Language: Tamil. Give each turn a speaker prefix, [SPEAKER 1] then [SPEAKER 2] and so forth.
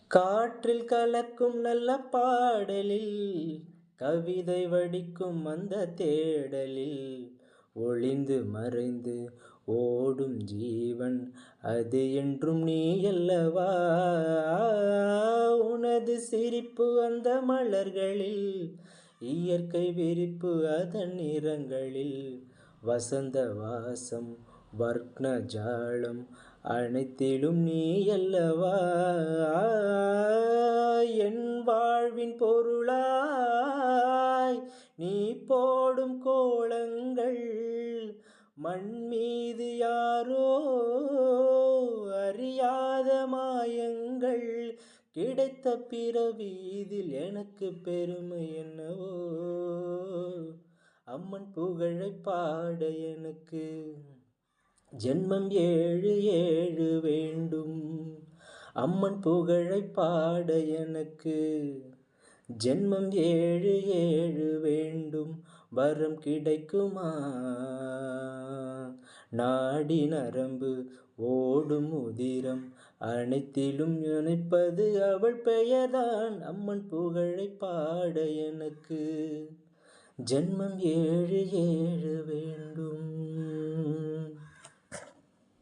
[SPEAKER 1] காற்றில் கலக்கும் நல்ல பாடலில் கவிதை வடிக்கும் அந்த தேடலில் ஒளிந்து மறைந்து ஓடும் ஜீவன் அது என்றும் நீ அல்லவா. உனது சிரிப்பு அந்த மலர்களில் இயற்கை விரிப்பு அதன் நிறங்களில் வசந்த வாசம் வர்ண ஜாலம் அனைத்திலும் நீ அல்லவா. என் வாழ்வின் பொருளாய் நீ போடும் கோலங்கள் மண் மீது யாரோ அறியாத மாயங்கள். கிடைத்த பிறவி இதில் எனக்கு பெருமை என்னவோ, அம்மன் புகழை பாட எனக்கு ஜென்மம் ஏழு ஏழு வேண்டும். அம்மன் புகழை பாட எனக்கு ஜென்மம் ஏழு ஏழு வேண்டும். வரம் கிடைக்குமா? நாடி நரம்பு ஓடும் உதிரம் அனைத்திலும் நினைப்பது அவள் பெயர்தான். அம்மன் புகழை பாட எனக்கு ஜென்மம் ஏழு ஏழு வேண்டும்.